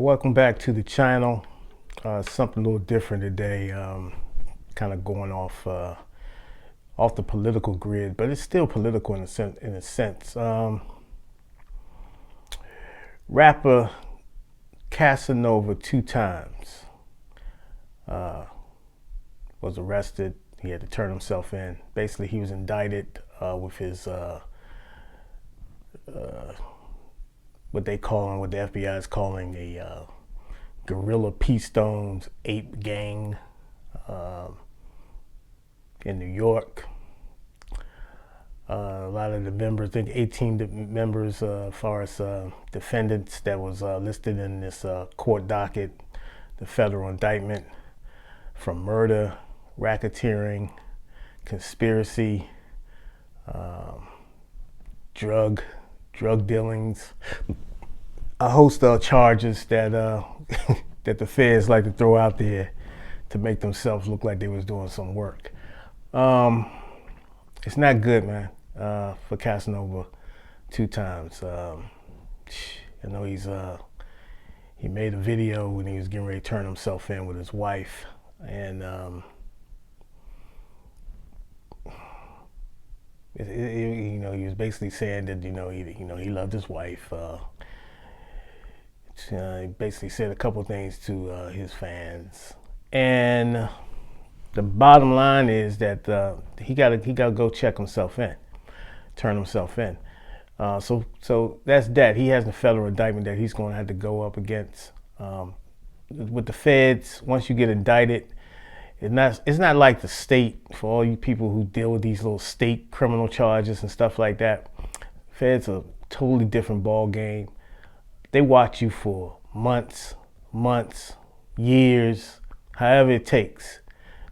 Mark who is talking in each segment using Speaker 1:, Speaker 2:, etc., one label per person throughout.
Speaker 1: Welcome back to the channel. Something a little different today. Kind of going off the political grid, but it's still political in a sense. Rapper Casanova 2 times was arrested. He had to turn himself in. Basically, he was indicted with his what the FBI is calling a guerrilla P Stones ape gang in New York. A lot of the members, I think 18 members, as far as defendants that was listed in this court docket, the federal indictment, from murder, racketeering, conspiracy, drug dealings, a host of charges that that the feds like to throw out there to make themselves look like they was doing some work. It's not good, man, for Casanova 2 times. I know he made a video when he was getting ready to turn himself in with his wife, and he was basically saying that he loved his wife. He basically said a couple things to his fans, and the bottom line is that he gotta go check himself in, turn himself in. So that's that. He has a federal indictment that he's going to have to go up against with the feds. Once you get indicted, it's not like the state. For all you people who deal with these little state criminal charges and stuff like that, feds are a totally different ball game. They watch you for months, years, however it takes.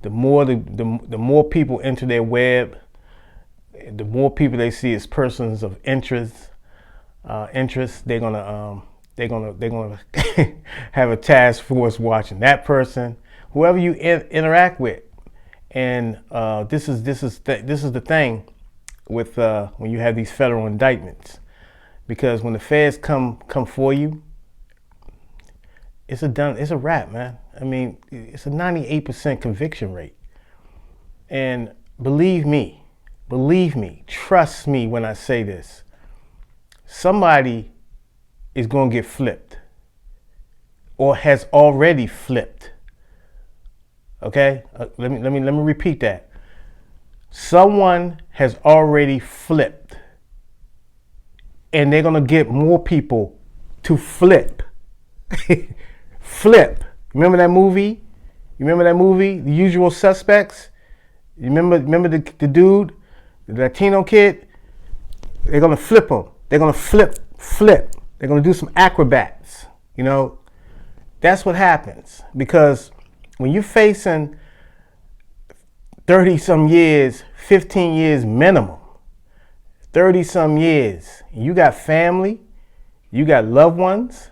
Speaker 1: The more people enter their web, the more people they see as persons of interest, they're gonna have a task force watching that person, whoever you interact with. And this is the thing with when you have these federal indictments, because when the feds come for you, it's a wrap, man. I mean, it's a 98% conviction rate. And believe me, trust me when I say this, somebody is going to get flipped or has already flipped. Okay? Let me repeat that. Someone has already flipped, and they're going to get more people to flip. Flip. Remember that movie? The Usual Suspects? You remember the dude, the Latino kid? They're gonna flip him. They're gonna flip. They're gonna do some acrobats. That's what happens, because when you're facing 30 some years, 15 years minimum, 30 some years, you got family, you got loved ones,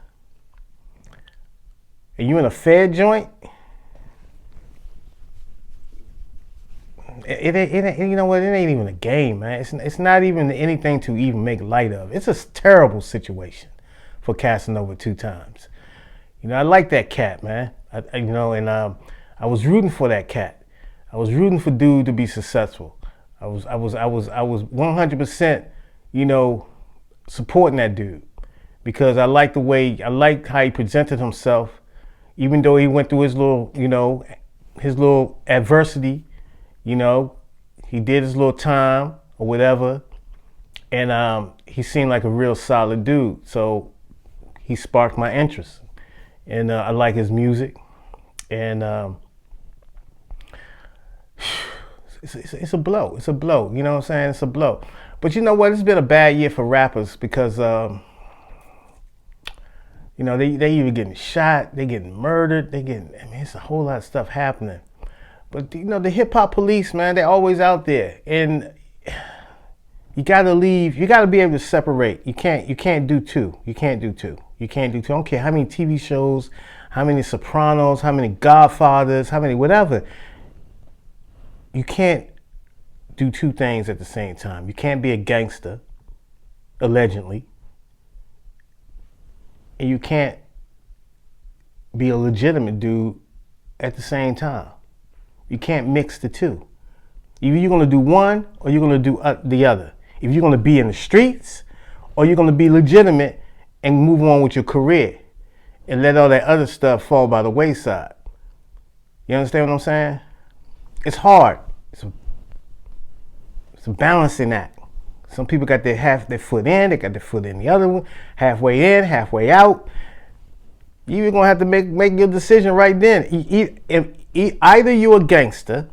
Speaker 1: and you in a Fed joint, it ain't, you know what? It ain't even a game, man. It's not even anything to even make light of. It's a terrible situation for Casanova 2 times. I like that cat, man. I was rooting for that cat. I was rooting for dude to be successful. I was 100%, supporting that dude, because I liked how he presented himself. Even though he went through his little adversity, he did his little time or whatever, and he seemed like a real solid dude. So he sparked my interest, and I like his music, and it's a blow. It's a blow. You know what I'm saying? It's a blow. But you know what? It's been a bad year for rappers, because they either getting shot, they getting murdered, it's a whole lot of stuff happening. But the hip hop police, man, they're always out there, and you gotta be able to separate. You can't do two. I don't care how many TV shows, how many Sopranos, how many Godfathers, how many whatever. You can't do 2 things at the same time. You can't be a gangster, allegedly, and you can't be a legitimate dude at the same time. You can't mix the two. Either you're gonna do one or you're gonna do the other. If you're gonna be in the streets or you're gonna be legitimate and move on with your career and let all that other stuff fall by the wayside. You understand what I'm saying? It's hard. It's a balancing act. Some people got their foot in, they got their foot in the other one, halfway in, halfway out. You're gonna have to make your decision right then. Either you're a gangster,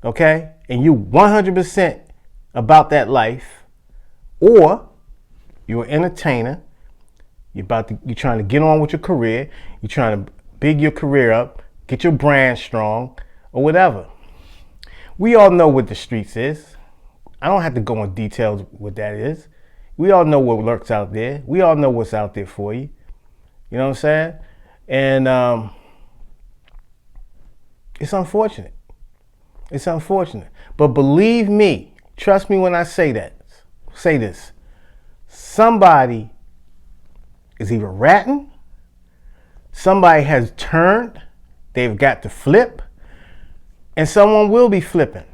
Speaker 1: okay, and you 100% about that life, or you're an entertainer. You're trying to get on with your career. You're trying to big your career up, get your brand strong, or whatever. We all know what the streets is. I don't have to go in details what that is. We all know what lurks out there. We all know what's out there for you. You know what I'm saying? And it's unfortunate. It's unfortunate. But believe me, trust me when I say this. Somebody is either ratting, somebody has turned, they've got to flip, and someone will be flipping.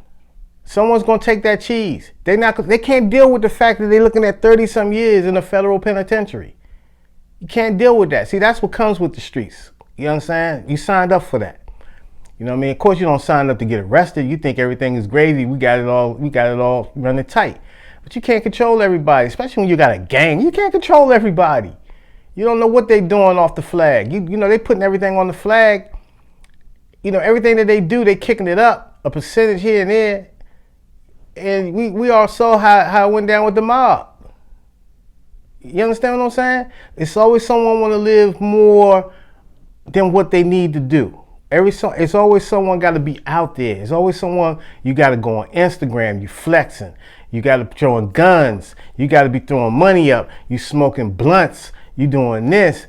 Speaker 1: Someone's gonna take that cheese. They can't deal with the fact that they're looking at 30-some years in a federal penitentiary. You can't deal with that. See, that's what comes with the streets. You understand? You signed up for that. You know what I mean? Of course you don't sign up to get arrested. You think everything is gravy. We got it all running tight. But you can't control everybody, especially when you got a gang. You can't control everybody. You don't know what they're doing off the flag. You know, they putting everything on the flag. You know, everything that they do, they kicking it up, a percentage here and there. And we all saw how it went down with the mob. You understand what I'm saying? It's always someone want to live more than what they need to do. It's always someone got to be out there. It's always someone, you got to go on Instagram, you flexing. You got to be throwing guns. You got to be throwing money up. You smoking blunts. You doing this.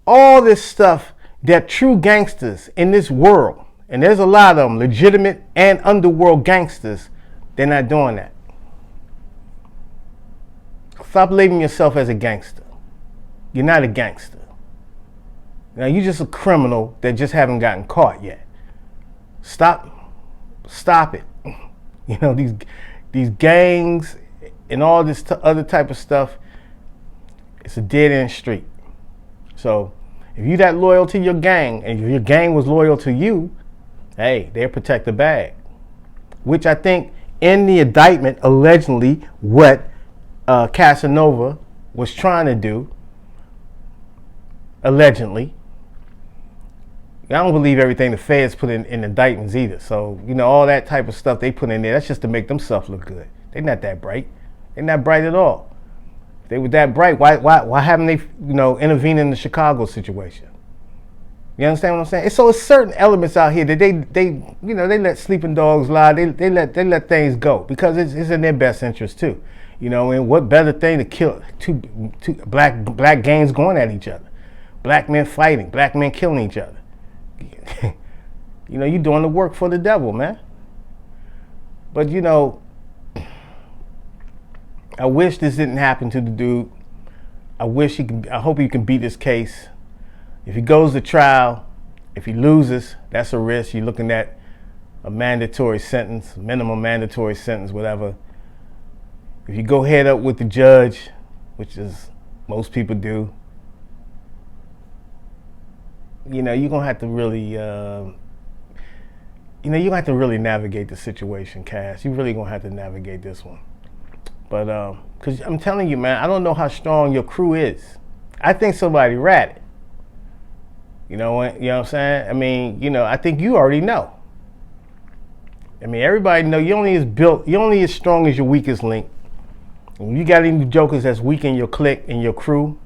Speaker 1: All this stuff that true gangsters in this world, and there's a lot of them, legitimate and underworld gangsters, they're not doing that. Stop labeling yourself as a gangster. You're not a gangster. Now you're just a criminal that just haven't gotten caught yet. Stop it. You know, these gangs and all this other type of stuff, it's a dead end street. So if you're that loyal to your gang, and if your gang was loyal to you, hey, they'll protect the bag. Which I think in the indictment, allegedly, what Casanova was trying to do, allegedly. I don't believe everything the feds put in indictments either. So, you know, all that type of stuff they put in there, that's just to make themselves look good. They're not that bright. They're not bright at all. If they were that bright, why haven't they, you know, intervened in the Chicago situation? You understand what I'm saying? So it's certain elements out here that they let sleeping dogs lie. They let things go because it's in their best interest too. You know, and what better thing to kill two black gangs going at each other, black men fighting, black men killing each other. You know, you're doing the work for the devil, man. But you know, I wish this didn't happen to the dude. I hope he can beat this case. If he goes to trial, if he loses, that's a risk. You're looking at a mandatory sentence, minimum mandatory sentence, whatever. If you go head up with the judge, which is most people do, you know, you're gonna have to really, you're gonna have to really navigate the situation, Cass. You're really gonna have to navigate this one. But because I'm telling you, man, I don't know how strong your crew is. I think somebody ratted. You know what I'm saying? I mean, you know, I think you already know. I mean, everybody know you're only as strong as your weakest link. When you got any jokers that's weak in your clique and your crew,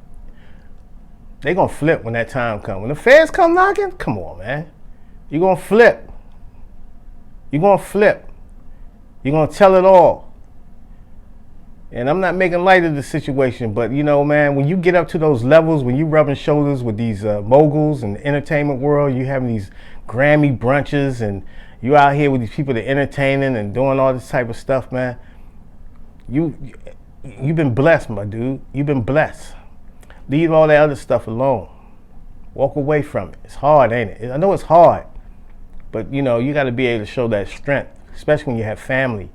Speaker 1: they gonna flip when that time comes. When the feds come knocking, come on, man. You're gonna flip. You're gonna flip. You're gonna tell it all. And I'm not making light of the situation, but you know, man, when you get up to those levels, when you rubbing shoulders with these moguls in the entertainment world, you having these Grammy brunches, and you out here with these people that are entertaining and doing all this type of stuff, man. You've been blessed, my dude. You've been blessed. Leave all that other stuff alone. Walk away from it. It's hard, ain't it? I know it's hard, but you know, you got to be able to show that strength, especially when you have family.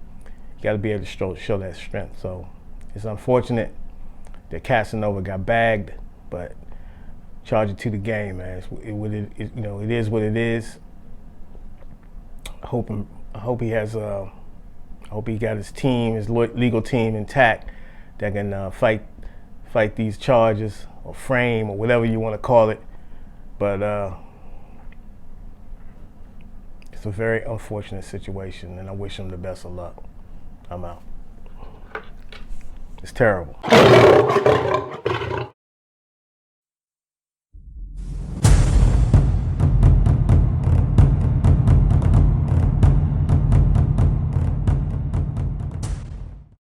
Speaker 1: You got to be able to show that strength. So it's unfortunate that Casanova got bagged, but charge it to the game, man. It is what it is. I hope he has. I hope he got his team, his legal team intact that can fight these charges or frame or whatever you want to call it. But it's a very unfortunate situation, and I wish him the best of luck. I'm out. It's terrible.